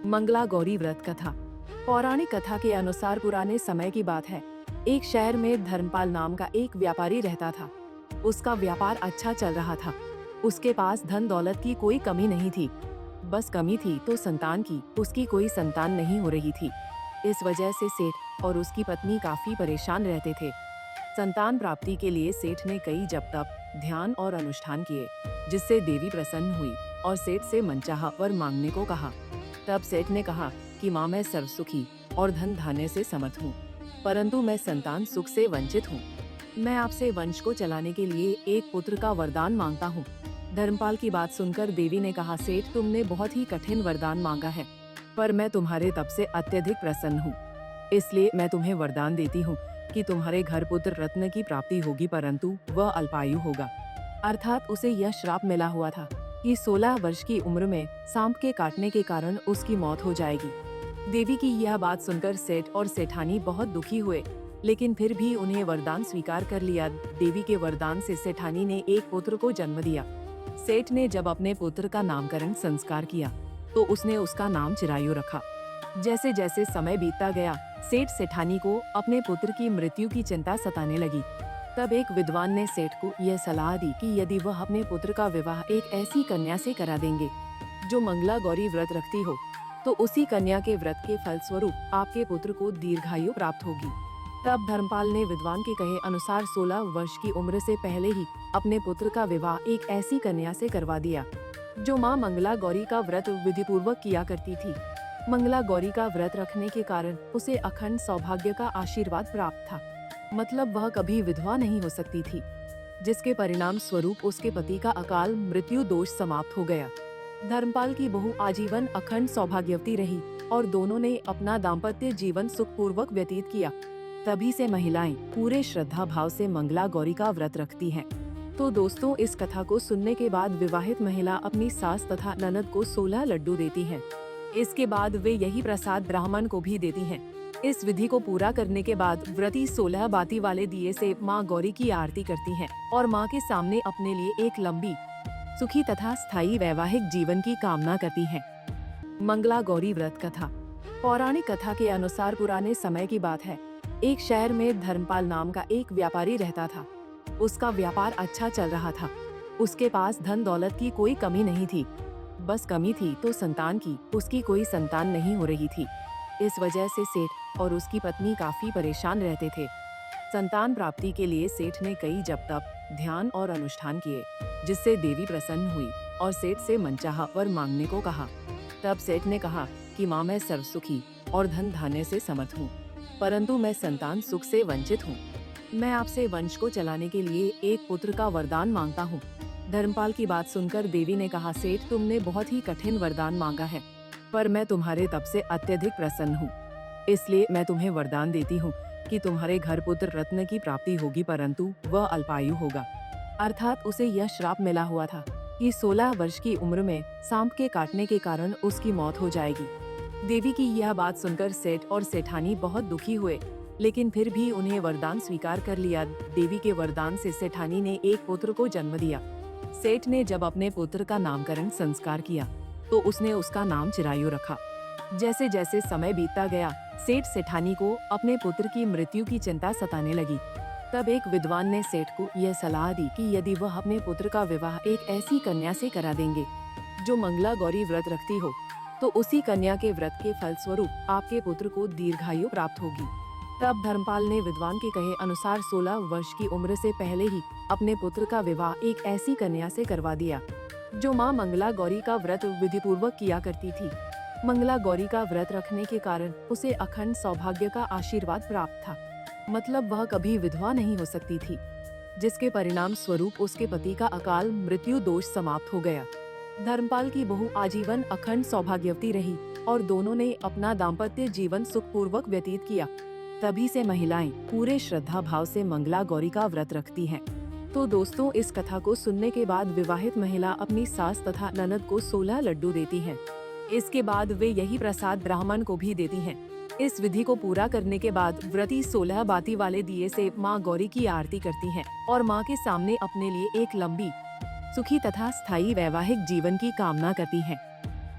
मंगला गौरी व्रत कथा। पौराणिक कथा के अनुसार पुराने समय की बात है। एक शहर में धर्मपाल नाम का एक व्यापारी रहता था। उसका व्यापार अच्छा चल रहा था। उसके पास धन दौलत की कोई कमी नहीं थी। बस कमी थी तो संतान की। उसकी कोई संतान नहीं हो रही थी। इस वजह से सेठ और उसकी पत्नी काफी परेशान रहते थे। संतान प्राप्ति के लिए सेठ ने कई जप तप, ध्यान और अनुष्ठान किए, जिससे देवी प्रसन्न हुई और सेठ से मनचाहा वर मांगने को कहा। तब सेठ ने कहा कि माँ, मैं सर्वसुखी और धन धान्य से समर्थ हूँ, परंतु मैं संतान सुख से वंचित हूँ। मैं आपसे वंश को चलाने के लिए एक पुत्र का वरदान मांगता हूँ। धर्मपाल की बात सुनकर देवी ने कहा, सेठ, तुमने बहुत ही कठिन वरदान मांगा है, पर मैं तुम्हारे तप से अत्यधिक प्रसन्न हूँ। इसलिए मैं तुम्हें वरदान देती हूँ कि तुम्हारे घर पुत्र रत्न की प्राप्ति होगी, परंतु वह अल्पायु होगा। अर्थात उसे यह श्राप मिला हुआ था कि 16 वर्ष की उम्र में सांप के काटने के कारण उसकी मौत हो जाएगी। देवी की यह बात सुनकर सेठ और सेठानी बहुत दुखी हुए, लेकिन फिर भी उन्हें वरदान स्वीकार कर लिया। देवी के वरदान से सेठानी ने एक पुत्र को जन्म दिया। सेठ ने जब अपने पुत्र का नामकरण संस्कार किया तो उसने उसका नाम चिरायु रखा। जैसे जैसे समय बीतता गया, सेठ सेठानी को अपने पुत्र की मृत्यु की चिंता सताने लगी। तब एक विद्वान ने सेठ को यह सलाह दी कि यदि वह अपने पुत्र का विवाह एक ऐसी कन्या से करा देंगे जो मंगला गौरी व्रत रखती हो, तो उसी कन्या के व्रत के फलस्वरूप आपके पुत्र को दीर्घायु प्राप्त होगी। तब धर्मपाल ने विद्वान के कहे अनुसार 16 वर्ष की उम्र से पहले ही अपने पुत्र का विवाह एक ऐसी कन्या से करवा दिया जो माँ मंगला गौरी का व्रत विधि पूर्वक किया करती थी। मंगला गौरी का व्रत रखने के कारण उसे अखंड सौभाग्य का आशीर्वाद प्राप्त था। मतलब वह कभी विधवा नहीं हो सकती थी, जिसके परिणाम स्वरूप उसके पति का अकाल मृत्यु दोष समाप्त हो गया। धर्मपाल की बहू आजीवन अखंड सौभाग्यवती रही और दोनों ने अपना दाम्पत्य जीवन सुखपूर्वक व्यतीत किया। तभी से महिलाएं पूरे श्रद्धा भाव से मंगला गौरी का व्रत रखती हैं। तो दोस्तों, इस कथा को सुनने के बाद विवाहित महिला अपनी सास तथा ननद को 16 लड्डू देती है। इसके बाद वे यही प्रसाद ब्राह्मण को भी देती हैं। इस विधि को पूरा करने के बाद व्रती 16 बाती वाले दिए से माँ गौरी की आरती करती हैं और माँ के सामने अपने लिए एक लंबी, सुखी तथा स्थायी वैवाहिक जीवन की कामना करती हैं। मंगला गौरी व्रत कथा। पौराणिक कथा के अनुसार पुराने समय की बात है। एक शहर में धर्मपाल नाम का एक व्यापारी रहता था। उसका व्यापार अच्छा चल रहा था। उसके पास धन दौलत की कोई कमी नहीं थी। बस कमी थी तो संतान की। उसकी कोई संतान नहीं हो रही थी। इस वजह से सेठ और उसकी पत्नी काफी परेशान रहते थे। संतान प्राप्ति के लिए सेठ ने कई जप तप, ध्यान और अनुष्ठान किए, जिससे देवी प्रसन्न हुई और सेठ से मनचाहा वर मांगने को कहा। तब सेठ ने कहा कि माँ, मैं सर्वसुखी और धन धान्य से समर्थ हूँ, परंतु मैं संतान सुख से वंचित हूँ। मैं आपसे वंश को चलाने के लिए एक पुत्र का वरदान मांगता हूँ। धर्मपाल की बात सुनकर देवी ने कहा, सेठ, तुमने बहुत ही कठिन वरदान मांगा है, पर मैं तुम्हारे तप से अत्यधिक प्रसन्न हूँ। इसलिए मैं तुम्हें वरदान देती हूँ कि तुम्हारे घर पुत्र रत्न की प्राप्ति होगी, परंतु वह अल्पायु होगा। अर्थात उसे यह श्राप मिला हुआ था कि 16 वर्ष की उम्र में सांप के काटने के कारण उसकी मौत हो जाएगी। देवी की यह बात सुनकर सेठ और सेठानी बहुत दुखी हुए, लेकिन फिर भी उन्हें वरदान स्वीकार कर लिया। देवी के वरदान से सेठानी ने एक पुत्र को जन्म दिया। सेठ ने जब अपने पुत्र का नामकरण संस्कार किया तो उसने उसका नाम चिरायु रखा। जैसे जैसे समय बीतता गया, सेठ सेठानी को अपने पुत्र की मृत्यु की चिंता सताने लगी। तब एक विद्वान ने सेठ को यह सलाह दी कि यदि वह अपने पुत्र का विवाह एक ऐसी कन्या से करा देंगे जो मंगला गौरी व्रत रखती हो, तो उसी कन्या के व्रत के फलस्वरूप आपके पुत्र को दीर्घायु प्राप्त होगी। तब धर्मपाल ने विद्वान के कहे अनुसार 16 वर्ष की उम्र से पहले ही अपने पुत्र का विवाह एक ऐसी कन्या से करवा दिया जो माँ मंगला गौरी का व्रत विधि पूर्वक किया करती थी। मंगला गौरी का व्रत रखने के कारण उसे अखंड सौभाग्य का आशीर्वाद प्राप्त था। मतलब वह कभी विधवा नहीं हो सकती थी, जिसके परिणाम स्वरूप उसके पति का अकाल मृत्यु दोष समाप्त हो गया। धर्मपाल की बहू आजीवन अखंड सौभाग्यवती रही और दोनों ने अपना दाम्पत्य जीवन सुखपूर्वक व्यतीत किया। तभी से महिलाएं पूरे श्रद्धा भाव से मंगला गौरी का व्रत रखती हैं। तो दोस्तों, इस कथा को सुनने के बाद विवाहित महिला अपनी सास तथा ननद को 16 लड्डू देती हैं। इसके बाद वे यही प्रसाद ब्राह्मण को भी देती हैं। इस विधि को पूरा करने के बाद व्रती 16 बाती वाले दिए से माँ गौरी की आरती करती हैं और माँ के सामने अपने लिए एक लंबी, सुखी तथा स्थायी वैवाहिक जीवन की कामना करती हैं।